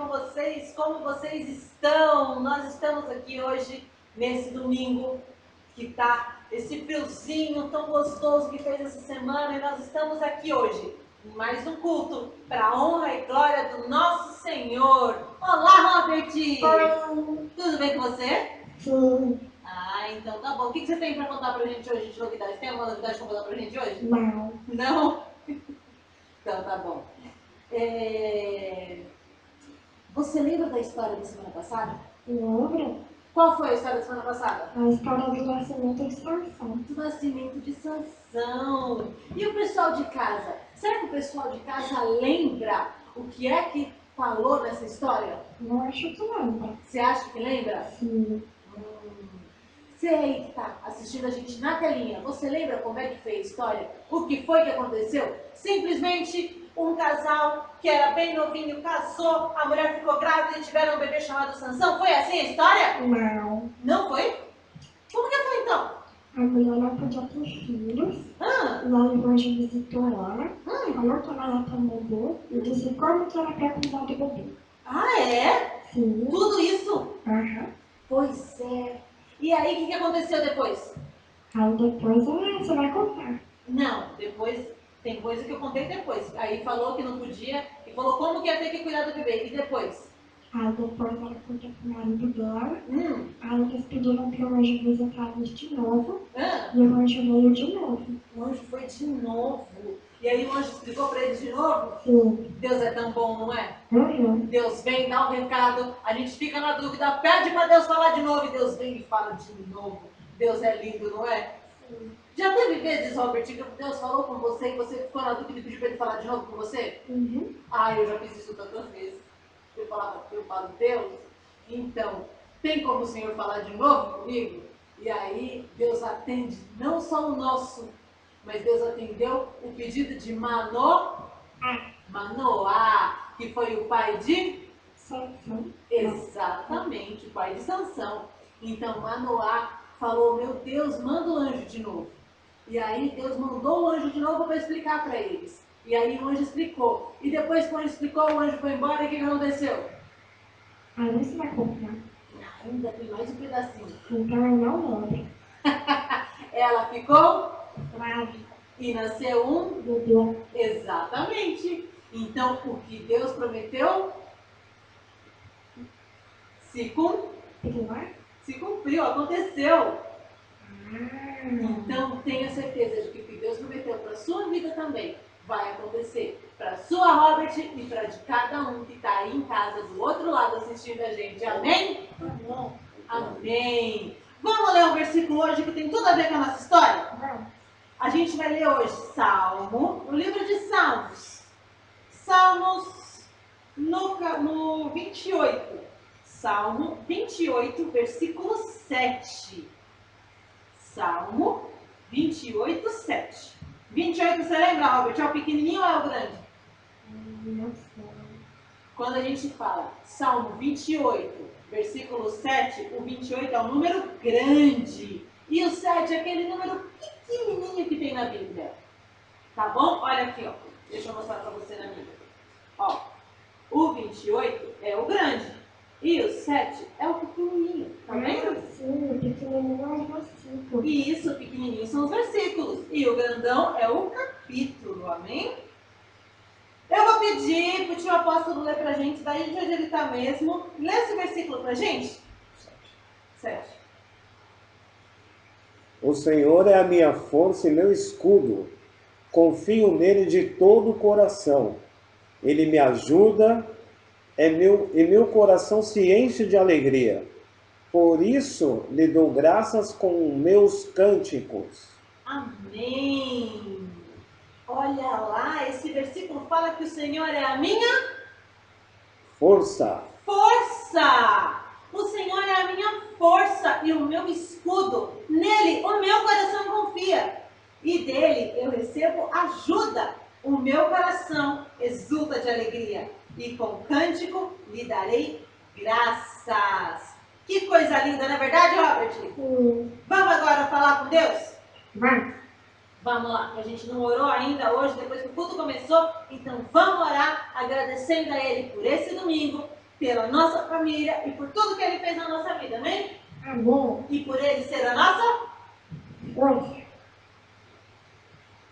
com vocês? Como vocês estão? Nós estamos aqui hoje, nesse domingo, que tá esse friozinho tão gostoso que fez essa semana, e nós estamos aqui hoje, em mais um culto, para a honra e glória do nosso Senhor. Olá, Robert! Oi. Tudo bem com você? Sim. Ah, então tá bom. O que você tem para contar pra gente hoje de novidade? Tem alguma novidade para contar pra gente hoje? Não. Não? Então tá bom. Você lembra da história da semana passada? Lembra? Qual foi a história da semana passada? A história do nascimento de Sansão. Do nascimento de Sansão. E o pessoal de casa? Será que o pessoal de casa lembra o que é que falou nessa história? Eu acho que lembra. Você acha que lembra? Sim. Você aí que está assistindo a gente na telinha, você lembra como é que foi a história? O que foi que aconteceu? Simplesmente um casal que era bem novinho casou, a mulher ficou grávida e tiveram um bebê chamado Sansão. Foi assim a história? Não. Não foi? Como que foi então? A mulher não podia ter filhos. E aí o anjo visitou ela, falou que ela ia ter um bebê e disse como que era pra cuidar do bebê. Ah, é? Sim. Tudo isso? Aham. Pois é. E aí, o que aconteceu depois? Aí depois você vai contar. Não, depois, tem coisa que eu contei depois. Aí falou que não podia, e falou como que ia ter que cuidar do bebê. E depois? Aí depois ela foi com o marido dela. Aí eles pediram para o anjo visitar eles de novo. E o anjo veio de novo. O anjo foi de novo. E aí o anjo explicou para eles de novo? Sim. Deus é tão bom, não é? Uhum. Deus vem, dá um recado, a gente fica na dúvida, pede para Deus falar de novo, e Deus vem e fala de novo. Deus é lindo, não é? Sim. Já teve vezes, Robert, que Deus falou com você e você ficou na dúvida e pediu para ele falar de novo com você? Uhum. Ah, eu já fiz isso tantas vezes. Eu falo, Deus, então, tem como o Senhor falar de novo comigo? E aí, Deus atende não só o nosso, mas Deus atendeu o pedido de Manoá, que foi o pai de Sansão. Exatamente, o pai de Sansão. Então, Manoá falou, meu Deus, manda o anjo de novo. E aí, Deus mandou o anjo de novo para explicar para eles. E aí, o anjo explicou. E depois que o anjo explicou, o anjo foi embora, e o que aconteceu? Aí você vai contar. Ainda tem mais um pedacinho. Então eu não lembro. Ela ficou Grave. e nasceu um Bebê. Exatamente. Então, o que Deus prometeu se cumpriu, aconteceu. Então, tenha certeza de que o que Deus prometeu para a sua vida também vai acontecer. Para a sua, Robert, e para de cada um que está aí em casa, do outro lado, assistindo a gente. Amém? Amém. Amém. Vamos ler um versículo hoje que tem tudo a ver com a nossa história? Vamos. A gente vai ler hoje Salmo, o livro de Salmos. Salmos no 28. Salmo 28, versículo 7. Salmo 28, 7. 28, você lembra, Robert? É o pequenininho ou é o grande? Não sei. Quando a gente fala Salmo 28, versículo 7, o 28 é um número grande. E o 7 é aquele número pequenininho que tem na Bíblia. Tá bom? Olha aqui, ó. Deixa eu mostrar para você na Bíblia. Ó, o 28 é o grande. E o 7 é o pequenininho. Tá vendo? Sim, o pequenininho é o versículo. E isso, o pequenininho são os versículos. E o grandão é o capítulo. Amém? Eu vou pedir para o tio apóstolo ler pra gente, daí de onde ele está mesmo. Lê esse versículo pra gente. 7. O Senhor é a minha força e meu escudo. Confio nele de todo o coração. Ele me ajuda e meu coração se enche de alegria. Por isso lhe dou graças com meus cânticos. Amém. Olha lá, esse versículo fala que o Senhor é a minha Força. O Senhor é a minha força e o meu escudo. Nele o meu coração confia. E dele eu recebo ajuda. O meu coração exulta de alegria. E com cântico lhe darei graças. Que coisa linda, não é verdade, Robert? Sim. Vamos agora falar com Deus? Vamos. Vamos lá, a gente não orou ainda hoje, depois que tudo começou, então vamos orar agradecendo a Ele por esse domingo, pela nossa família e por tudo que Ele fez na nossa vida, amém? Amém. E por Ele ser a nossa? Força.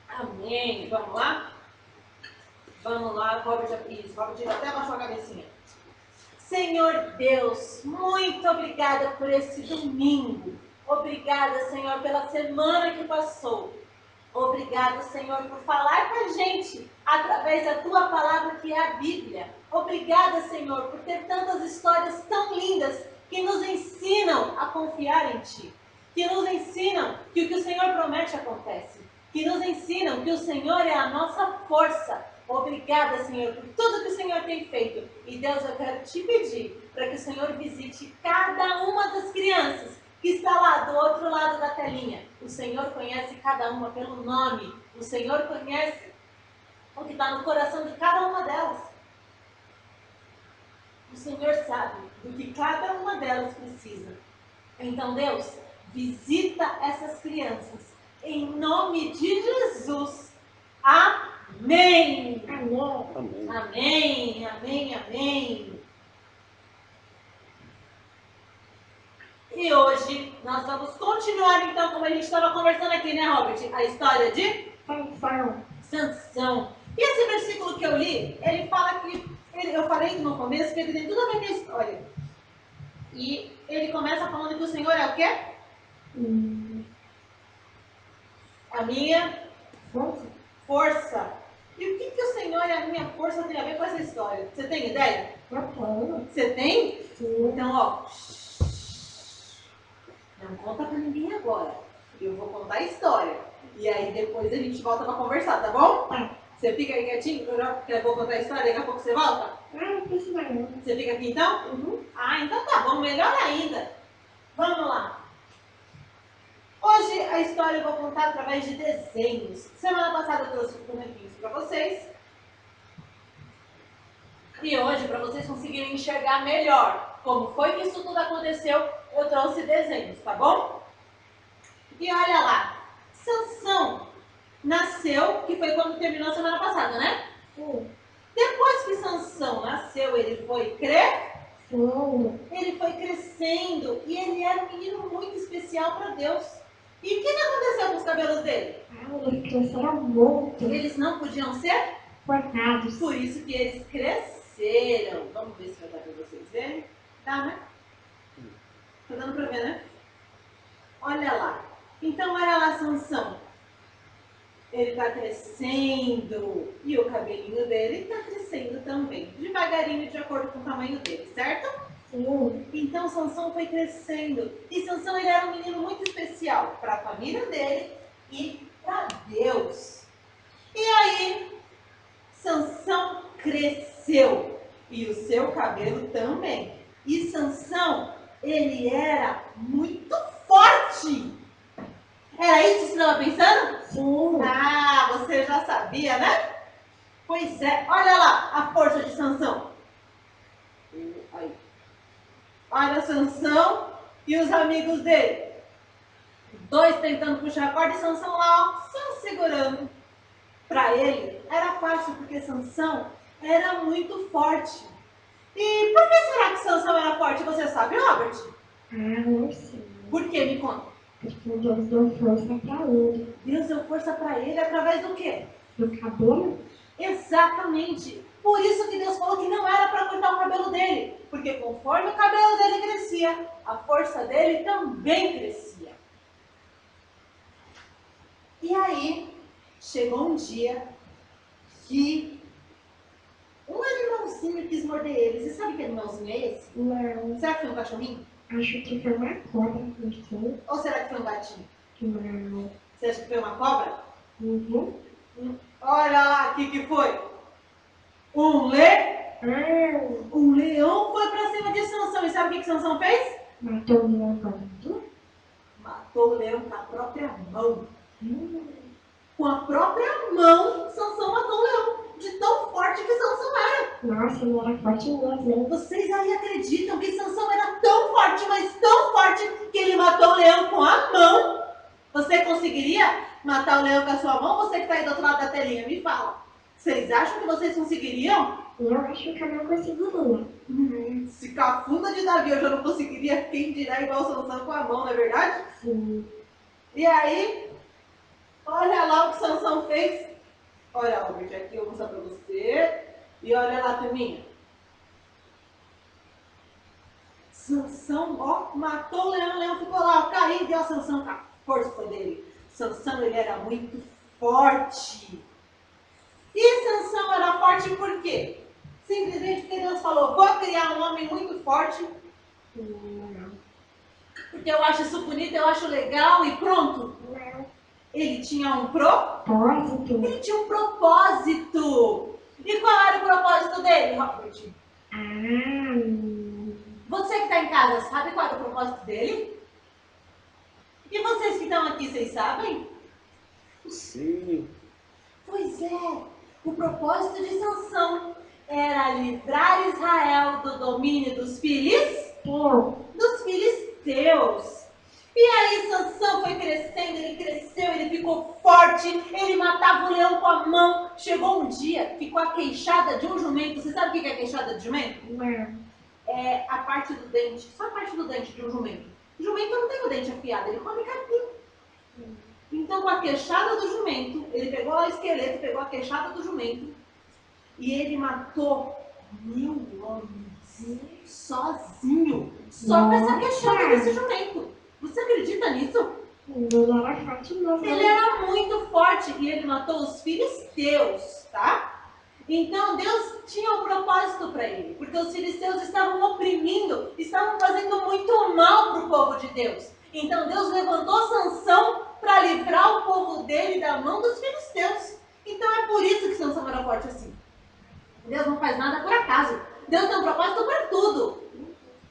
Amém. Vamos lá? Vamos lá, Robert até abaixou a cabecinha. Senhor Deus, muito obrigada por esse domingo. Obrigada, Senhor, pela semana que passou. Obrigada, Senhor, por falar com a gente através da Tua palavra que é a Bíblia. Obrigada, Senhor, por ter tantas histórias tão lindas que nos ensinam a confiar em Ti. Que nos ensinam que o que o Senhor promete acontece. Que nos ensinam que o Senhor é a nossa força. Obrigada, Senhor, por tudo que o Senhor tem feito. E Deus, eu quero te pedir para que o Senhor visite cada uma das crianças que está lá do outro lado da telinha. O Senhor conhece cada uma pelo nome. O Senhor conhece o que está no coração de cada uma delas. O Senhor sabe do que cada uma delas precisa. Então, Deus, visita essas crianças. Em nome de Jesus. Amém. Amém. Amém, amém, amém. E hoje nós vamos continuar então, como a gente estava conversando aqui, né, Robert? A história de Sansão. E esse versículo que eu li, ele fala que, eu falei no começo que ele tem tudo a ver com a história. E ele começa falando que o Senhor é o quê? A minha força. E o que o Senhor e a minha força tem a ver com essa história? Você tem ideia? Você tem? Sim. Então, ó, não conta pra ninguém agora. Eu vou contar a história. E aí depois a gente volta pra conversar, tá bom? Tá. Você fica aí quietinho, que eu vou contar a história, daqui a pouco você volta? Não precisa não. Você fica aqui então? Uhum. Ah, então tá bom, melhor ainda. Vamos lá. Hoje a história eu vou contar através de desenhos. Semana passada eu trouxe os bonequinhos para vocês. E hoje, para vocês conseguirem enxergar melhor como foi que isso tudo aconteceu, eu trouxe desenhos, tá bom? E olha lá, Sansão nasceu, que foi quando terminou a semana passada, né? Sim. Depois que Sansão nasceu, ele foi crescendo e ele era um menino muito especial para Deus. E o que aconteceu com os cabelos dele? Eles cresceram muito. Eles não podiam ser? Cortados. Por isso que eles cresceram. Vamos ver se vai dar para vocês verem. Tá, né? Tá dando para ver, né? Olha lá. Então, olha lá, Sansão. Ele está crescendo. E o cabelinho dele está crescendo também. Devagarinho, de acordo com o tamanho dele, certo? Sim. Então Sansão foi crescendo. E Sansão ele era um menino muito especial para a família dele e para Deus. E aí, Sansão cresceu. E o seu cabelo também. E Sansão, ele era muito forte. Era isso que você estava pensando? Sim. Ah, você já sabia, né? Pois é, olha lá a força de Sansão. Aí. Olha Sansão e os amigos dele. Dois tentando puxar a corda e Sansão lá, ó, só segurando. Para ele era fácil, porque Sansão era muito forte. E por que será que Sansão era forte? Você sabe, Robert? Eu sei. Por que? Me conta. Porque Deus deu força pra ele. Deus deu força para ele através do quê? Do cabelo? Exatamente. Por isso que Deus falou que não era para cortar o cabelo dele. Porque conforme o cabelo dele crescia, a força dele também crescia. E aí, chegou um dia que um animalzinho quis morder ele. Você sabe que animalzinho é esse? Não. Será que foi um cachorrinho? Acho que foi uma cobra, não sei. Ou será que foi um gatinho? Não. Você acha que foi uma cobra? Uhum. Olha lá, o que foi? Um leão foi pra cima de Sansão. E sabe o que Sansão fez? Matou o leão com Matou o leão com a própria mão. Com a própria mão, Sansão matou o leão. De tão forte que Sansão era. Nossa, ele era forte mesmo. Vocês aí acreditam que Sansão era tão forte, mas tão forte, que ele matou o leão com a mão? Você conseguiria matar o leão com a sua mão? Você que está aí do outro lado da telinha, me fala. Vocês acham que vocês conseguiriam? Eu acho que eu não conseguiria. Se com a funda de Davi eu já não conseguiria, quem dirá igual Sansão com a mão, não é verdade? Sim. E aí, olha lá o que Sansão fez. Olha, Albert, aqui eu vou mostrar pra você. E olha lá, turminha. Sansão, ó, matou o leão ficou lá, ó, caído, e ó, Sansão com a força dele. Sansão, ele era muito forte. E Sansão era forte por quê? Simplesmente porque Deus falou, vou criar um homem muito forte. Não. Porque eu acho isso bonito, eu acho legal e pronto. Não. Ele tinha um propósito. Propósito. Ele tinha um propósito. E qual era o propósito dele, Robert? Você que está em casa, sabe qual era o propósito dele? E vocês que estão aqui, vocês sabem? Sim. Pois é, o propósito de Sansão era livrar Israel do domínio dos filisteus. E aí Sansão foi crescendo, ele cresceu, ele ficou forte, ele matava o leão com a mão. Chegou um dia, ficou a queixada de um jumento. Você sabe o que é a queixada de jumento? Não. É a parte do dente, só a parte do dente de um jumento. O jumento não tem o dente afiado, ele come capim. Então, com a queixada do jumento, ele pegou o esqueleto, pegou a queixada do jumento e ele matou 1000 homens sozinho, só com essa queixada desse jumento. Você acredita nisso? Ele era forte mesmo. Ele era muito forte e ele matou os filisteus, tá? Então Deus tinha um propósito para ele, porque os filisteus estavam oprimindo, estavam fazendo muito mal para o povo de Deus. Então Deus levantou Sansão para livrar o povo dele da mão dos filisteus. Então é por isso que Sansão era forte assim. Deus não faz nada por acaso. Deus tem um propósito para tudo.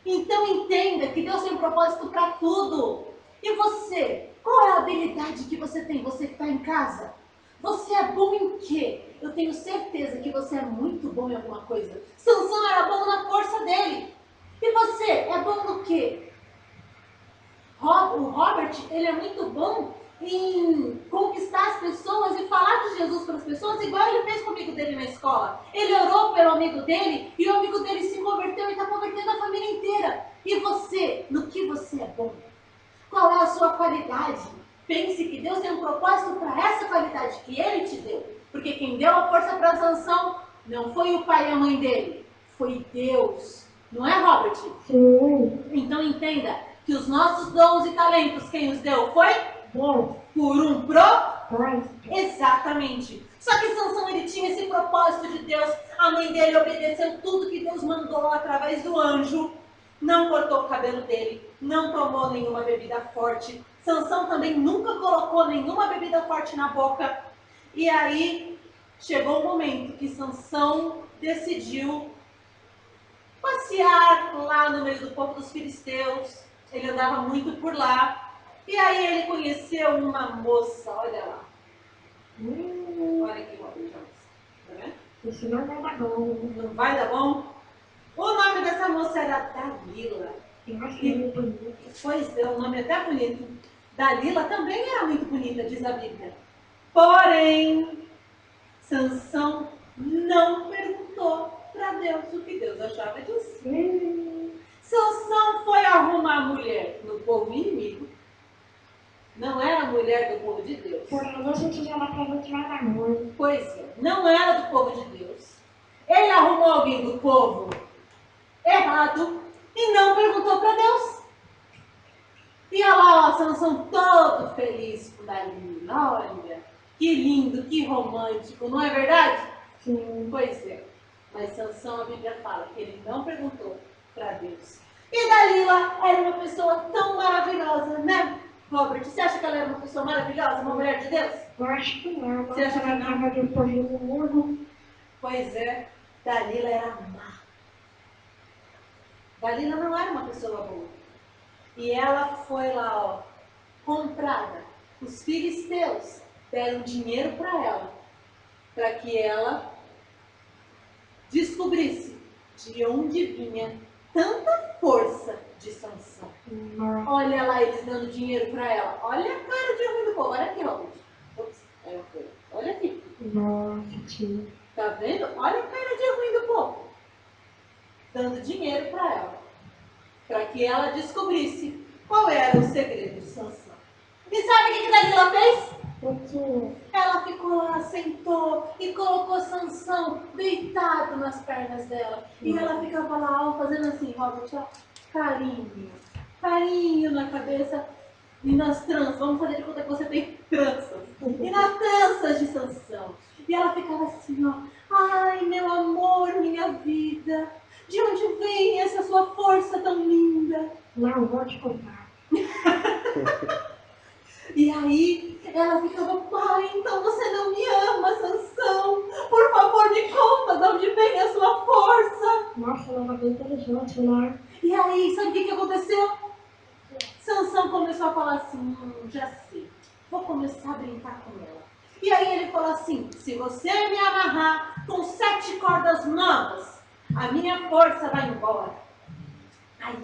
Então entenda que Deus tem um propósito para tudo. E você? Qual é a habilidade que você tem? Você que está em casa? Você é bom em quê? Eu tenho certeza que você é muito bom em alguma coisa. Sansão era bom na força dele. E você é bom no quê? O Robert, ele é muito bom em conquistar as pessoas e falar de Jesus para as pessoas, igual ele fez com o amigo dele na escola. Ele orou pelo amigo dele e o amigo dele se converteu e está convertendo a família inteira. E você, no que você é bom? Qual é a sua qualidade? Pense que Deus tem um propósito para essa qualidade que Ele te deu. Porque quem deu a força para a Sansão não foi o pai e a mãe dele, foi Deus. Não é, Robert? Sim. Então entenda que os nossos dons e talentos, quem os deu foi? Deus. Por um Propósito. Exatamente. Só que Sansão, ele tinha esse propósito de Deus. A mãe dele obedeceu tudo que Deus mandou através do anjo. Não cortou o cabelo dele, não tomou nenhuma bebida forte. Sansão também nunca colocou nenhuma bebida forte na boca. E aí chegou o momento que Sansão decidiu passear lá no meio do povo dos filisteus. Ele andava muito por lá. E aí ele conheceu uma moça, olha lá. Olha aqui, Robert, tá vendo? Isso não vai dar bom. Não vai dar bom? O nome dessa moça era Dalila. Eu acho que é bonito. Pois é, o nome é até bonito. Dalila também era muito bonita, diz a Bíblia. Porém, Sansão não perguntou para Deus o que Deus achava disso. Sansão foi arrumar mulher no povo inimigo. Não era mulher do povo de Deus. Por aí a gente já vai perguntar amor. Pois é, não era do povo de Deus. Ele arrumou alguém do povo errado e não perguntou para Deus. E olha lá, ó, Sansão todo feliz com Dalila. Olha, que lindo, que romântico, não é verdade? Sim. Pois é, mas Sansão, a Bíblia fala que ele não perguntou para Deus. E Dalila era uma pessoa tão maravilhosa, né, Robert? Você acha que ela era uma pessoa maravilhosa, uma mulher de Deus? Eu acho que não. Você acha que não? Tava do povinho mesmo. Pois é, Dalila era má. Dalila não era uma pessoa boa. E ela foi lá, ó, comprada. Os filisteus deram dinheiro para ela, para que ela descobrisse de onde vinha tanta força de Sansão. Olha lá eles dando dinheiro para ela. Olha a cara de ruim do povo. Olha aqui, Robert. Ops, olha aqui. Nossa, tio. Tá vendo? Olha a cara de ruim do povo. Dando dinheiro para ela. Para que ela descobrisse qual era o segredo de Sansão. E sabe o que Dalila fez? O quê? Ela ficou lá, sentou e colocou Sansão deitado nas pernas dela. E ela ficava lá, fazendo assim, Robert, ó, carinho. Carinho na cabeça e nas tranças. Vamos fazer de conta que você tem tranças. E nas tranças de Sansão. E ela ficava assim, ó. Ai, meu amor, minha vida. De onde vem essa sua força tão linda? Não, vou te contar. E aí ela ficava, pai, então você não me ama, Sansão. Por favor, me conta de onde vem a sua força. Nossa, ela é bem inteligente, né? E aí, sabe o que aconteceu? Sansão começou a falar assim, já sei, vou começar a brincar com ela. E aí ele falou assim, se você me amarrar com 7 cordas novas, a minha força vai embora. Aí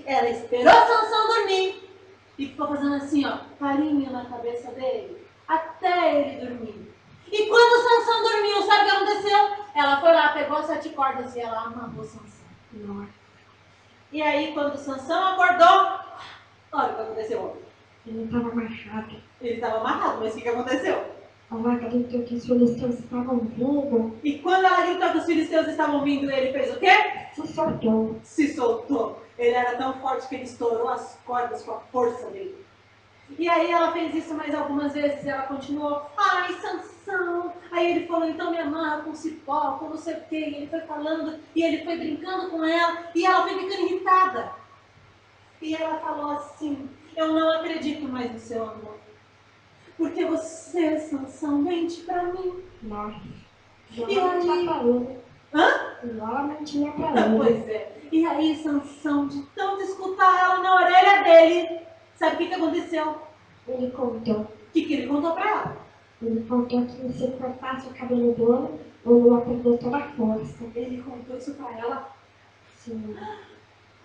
ela esperou Sansão dormir e ficou fazendo assim, ó, carinho na cabeça dele, até ele dormir. E quando Sansão dormiu, sabe o que aconteceu? Ela foi lá, pegou as 7 cordas e ela amarrou Sansão. Nossa. E aí, quando Sansão acordou, olha o que aconteceu. Ele estava amarrado. Ele estava amarrado, mas o que aconteceu? Ela gritou que os filisteus estavam vindo. E quando ela gritou que os filisteus estavam vindo, ele fez o quê? Se soltou. Se soltou. Ele era tão forte que ele estourou as cordas com a força dele. E aí ela fez isso mais algumas vezes e ela continuou, ai, Sansão. Aí ele falou, então me amarra com cipó, com não sei o quê. E ele foi falando e ele foi brincando com ela e ela foi ficando irritada. E ela falou assim, eu não acredito mais no seu amor. Porque você, Sansão, mente pra mim. Nossa. E Ela aí? mentia pra ele. Hã? Ela mentia pra ele. Pois é. E aí, Sansão, de tanto escutar ela na orelha dele, sabe o que aconteceu? Ele contou. O que ele contou pra ela? Ele contou que se cortasse o cabelo dele, ele ia perder toda a força. Ele contou isso pra ela? Sim.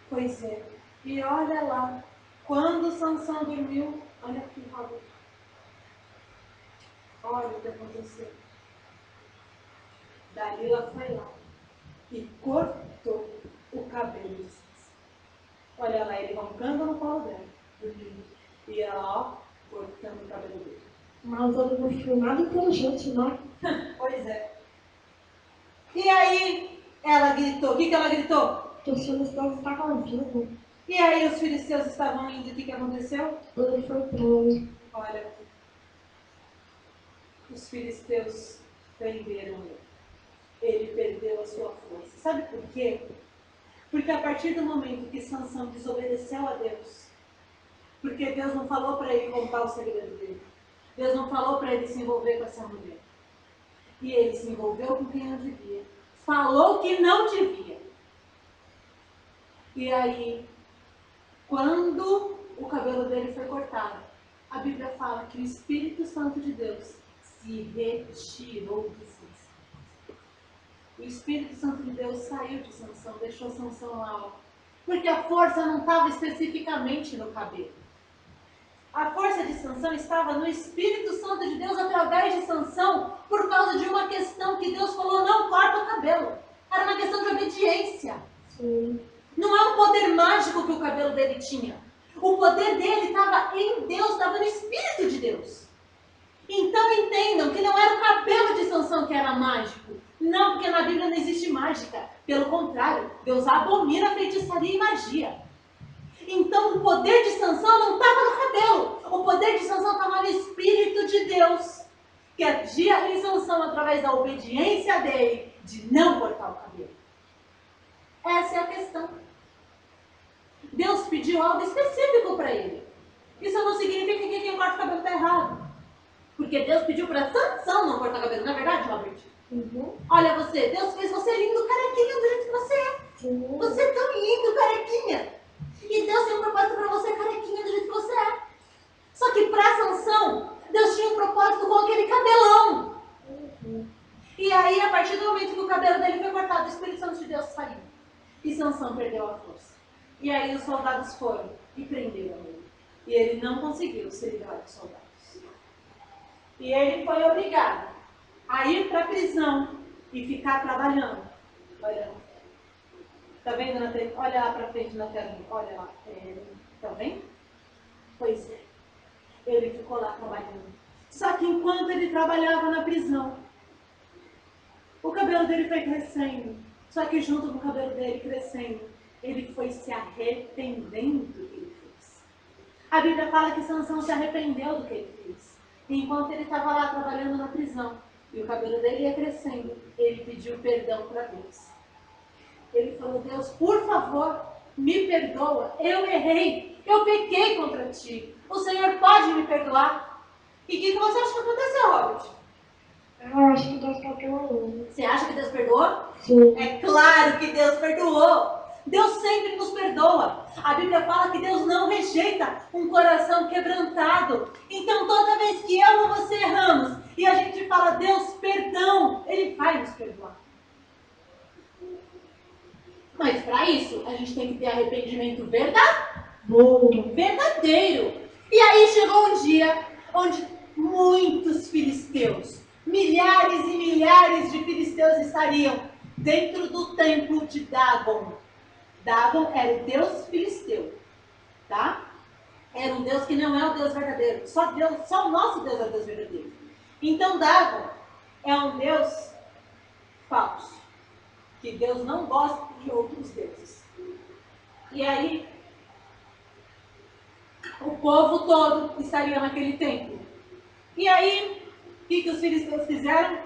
Pois é. E olha lá, quando Sansão dormiu, olha aqui, Robert. Olha o que aconteceu. Dalila foi lá e cortou o cabelo de Sansão. Olha lá, ele roncando no colo dela, dormindo. E ela, ó, cortando o cabelo dele. Mas ele não foi nada inteligente, né? Pois é. E aí, ela gritou. O que ela gritou? Que os filisteus estavam vindo. E aí, os filisteus estavam indo. O que aconteceu? Ele foi preso. Olha aqui. Os filisteus prenderam ele. Ele perdeu a sua força. Sabe por quê? Porque a partir do momento que Sansão desobedeceu a Deus, porque Deus não falou para ele contar o segredo dele, Deus não falou para ele se envolver com essa mulher, e ele se envolveu com quem não devia, falou que não devia. E aí, quando o cabelo dele foi cortado, a Bíblia fala que o Espírito Santo de Deus se retirou de Sansão. O Espírito Santo de Deus saiu de Sansão, deixou Sansão lá, ó, porque a força não estava especificamente no cabelo. A força de Sansão estava no Espírito Santo de Deus através de Sansão, por causa de uma questão que Deus falou, não corta o cabelo. Era uma questão de obediência. Sim. Não é um poder mágico que o cabelo dele tinha. O poder dele estava em Deus, estava no Espírito de Deus. Então entendam que não era o cabelo de Sansão que era mágico. Não, porque na Bíblia não existe mágica. Pelo contrário, Deus abomina feitiçaria e magia. Então o poder de Sansão não estava no cabelo. O poder de Sansão estava no Espírito de Deus, que agia em Sansão através da obediência dele de não cortar o cabelo. Essa é a questão. Deus pediu algo específico para ele. Isso não significa que quem corta o cabelo está errado. Porque Deus pediu para Sansão não cortar o cabelo. Não é verdade, Robert? Uhum. Olha você, Deus fez você lindo, carequinha, do jeito que você é. Sim. Você é tão lindo, carequinha. E Deus tem um propósito para você, carequinha, do jeito que você é. Só que para Sansão, Deus tinha um propósito com aquele cabelão. Uhum. E aí, a partir do momento que o cabelo dele foi cortado, o Espírito Santo de Deus saiu. E Sansão perdeu a força. E aí os soldados foram e prenderam ele. E ele não conseguiu se livrar dos soldados. E ele foi obrigado a ir para a prisão e ficar trabalhando. Olha, tá vendo na frente? Olha lá para frente na tela. Olha lá. Tá vendo? Pois é. Ele ficou lá trabalhando. Só que enquanto ele trabalhava na prisão, o cabelo dele foi crescendo. Só que junto com o cabelo dele crescendo, ele foi se arrependendo do que ele fez. A Bíblia fala que Sansão se arrependeu do que ele fez. E enquanto ele estava lá trabalhando na prisão, e o cabelo dele ia crescendo, ele pediu perdão para Deus. Ele falou: Deus, por favor, me perdoa. Eu errei. Eu pequei contra ti. O Senhor pode me perdoar? E o que você acha que aconteceu, Robert? Eu acho que Deus perdoou ele. Você acha que Deus perdoou? Sim. É claro que Deus perdoou. Deus sempre nos perdoa. A Bíblia fala que Deus não rejeita um coração quebrantado. Então, toda vez que eu ou você erramos e a gente fala: Deus, perdão, Ele vai nos perdoar. Mas para isso, a gente tem que ter arrependimento verdadeiro. E aí chegou um dia onde muitos filisteus, milhares e milhares de filisteus estariam dentro do templo de Dagon. Dagon era o deus filisteu, tá? Era um deus que não é o Deus verdadeiro. Só o nosso Deus é o Deus verdadeiro. Então Dagon é um Deus falso, que Deus não gosta de outros deuses. E aí, o povo todo estaria naquele templo. E aí, o que os filisteus fizeram?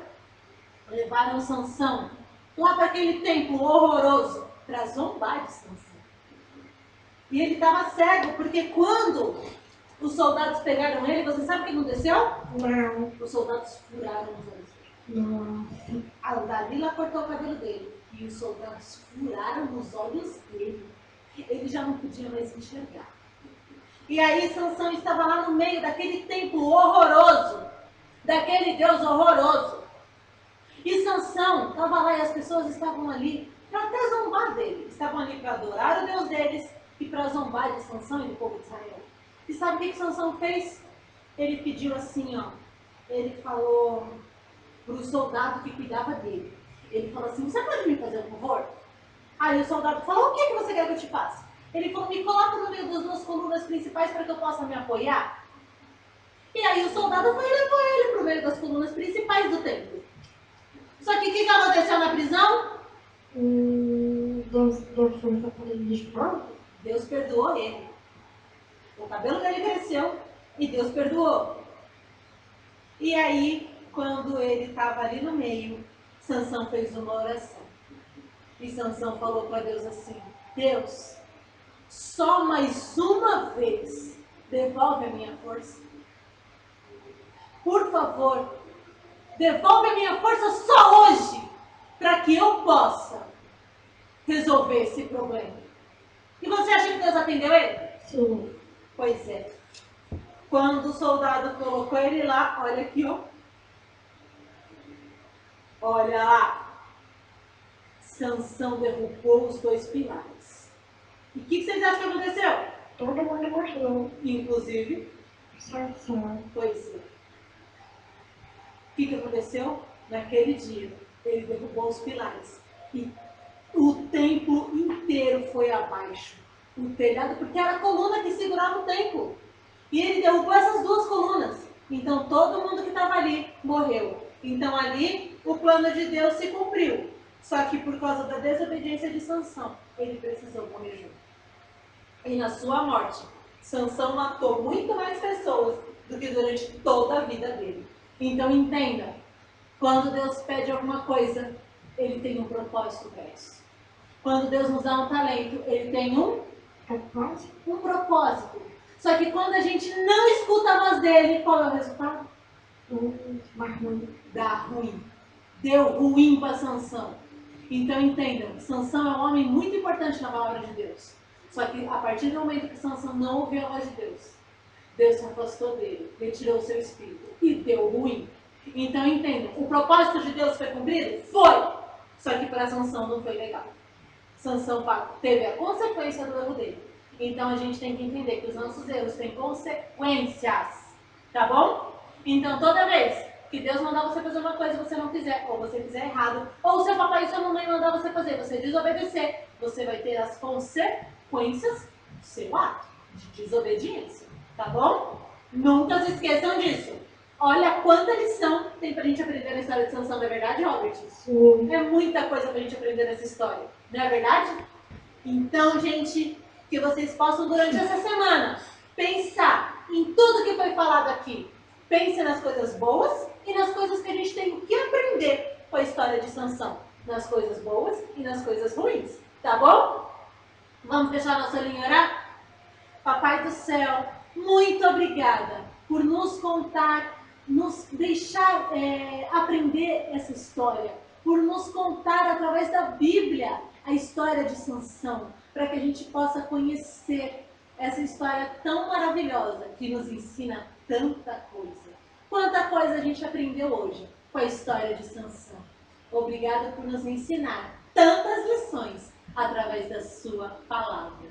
Levaram Sansão lá para aquele templo horroroso para zombar de Sansão. E ele estava cego, porque quando os soldados pegaram ele, você sabe o que aconteceu? Não. Os soldados furaram os olhos dele. Nossa. A Dalila cortou o cabelo dele. E os soldados furaram os olhos dele. Ele já não podia mais enxergar. E aí Sansão estava lá no meio daquele templo horroroso, daquele Deus horroroso. E Sansão estava lá e as pessoas estavam ali para até zombar dele. Estavam ali para adorar o Deus deles e para zombar de Sansão e do povo de Israel. E sabe o que Sansão fez? Ele pediu assim, ó. Ele falou para o soldado que cuidava dele. Ele falou assim: você pode me fazer um favor? Aí o soldado falou: o que você quer que eu te faça? Ele falou: me coloca no meio das duas colunas principais para que eu possa me apoiar. E aí o soldado foi e levou ele para o meio das colunas principais do templo. Só que o que aconteceu na prisão? Deus deu força para ele de volta? Deus perdoou ele. O cabelo dele cresceu e Deus perdoou. E aí, quando ele estava ali no meio, Sansão fez uma oração. E Sansão falou para Deus assim: Deus, só mais uma vez devolve a minha força. Por favor, devolve a minha força só hoje, para que eu possa resolver esse problema. E você acha que Deus atendeu ele? Sim. Pois é. Quando o soldado colocou ele lá, olha aqui, ó. Olha lá. Sansão derrubou os dois pilares. E o que vocês acham que aconteceu? Todo mundo morreu. Inclusive, Sansão. pois é. O que aconteceu? Naquele dia, ele derrubou os pilares. E o templo inteiro foi abaixo. O telhado, porque era a coluna que segurava o templo. E ele derrubou essas duas colunas. Então todo mundo que estava ali morreu. Então ali o plano de Deus se cumpriu. Só que por causa da desobediência de Sansão, ele precisou morrer junto. E na sua morte, Sansão matou muito mais pessoas do que durante toda a vida dele. Então entenda, quando Deus pede alguma coisa, Ele tem um propósito para isso. Quando Deus nos dá um talento, Ele tem um propósito. Só que quando a gente não escuta a voz dele, qual é o resultado? Dá ruim. Deu ruim para Sansão. Então entendam, Sansão é um homem muito importante na palavra de Deus. Só que a partir do momento que Sansão não ouviu a voz de Deus, Deus se afastou dele, retirou o seu espírito e deu ruim. Então entendam, o propósito de Deus foi cumprido? Foi! Só que para Sansão não foi legal. Sansão teve a consequência do erro dele. Então a gente tem que entender que os nossos erros têm consequências. Tá bom? Então, toda vez que Deus mandar você fazer uma coisa e você não fizer, ou você fizer errado, ou seu papai e sua mamãe mandar você fazer, você desobedecer, você vai ter as consequências do seu ato de desobediência, tá bom? Nunca se esqueçam disso. Olha quanta lição tem pra gente aprender na história de Sansão, não é verdade, Robert? Sim. É muita coisa pra gente aprender nessa história, não é verdade? Então, gente, que vocês possam durante essa semana pensar em tudo que foi falado aqui. Pense nas coisas boas e nas coisas que a gente tem que aprender com a história de Sansão. Nas coisas boas e nas coisas ruins, tá bom? Vamos deixar nossa linha orar? Papai do céu, muito obrigada por nos contar, nos deixar aprender essa história, por nos contar através da Bíblia a história de Sansão, para que a gente possa conhecer essa história tão maravilhosa que nos ensina tanta coisa. Quanta coisa a gente aprendeu hoje com a história de Sansão. Obrigada por nos ensinar tantas lições através da sua palavra.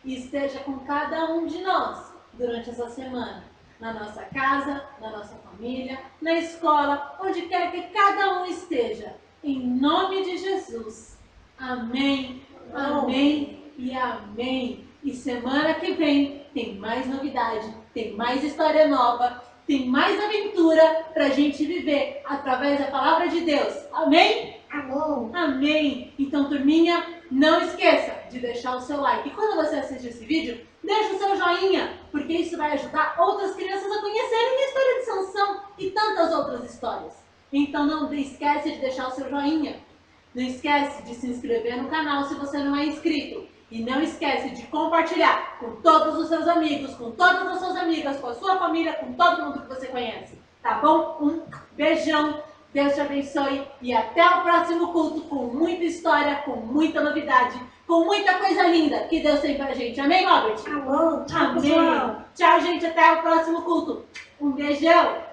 E esteja com cada um de nós durante essa semana, na nossa casa, na nossa família, na escola, onde quer que cada um esteja. Em nome de Jesus. Amém, amém e amém. E semana que vem tem mais novidade, tem mais história nova, tem mais aventura para a gente viver através da palavra de Deus. Amém? Amém. Amém. Então, turminha, não esqueça de deixar o seu like. E quando você assistir esse vídeo, deixa o seu joinha, porque isso vai ajudar outras crianças a conhecerem a história de Sansão e tantas outras histórias. Então, não esquece de deixar o seu joinha. Não esquece de se inscrever no canal se você não é inscrito. E não esquece de compartilhar com todos os seus amigos, com todas as suas amigas, com a sua família, com todo mundo que você conhece. Tá bom? Um beijão, Deus te abençoe e até o próximo culto com muita história, com muita novidade, com muita coisa linda que Deus tem pra gente. Amém, Robert? Amém. Tchau, Amém. pessoal. Tchau, gente. Até o próximo culto. Um beijão.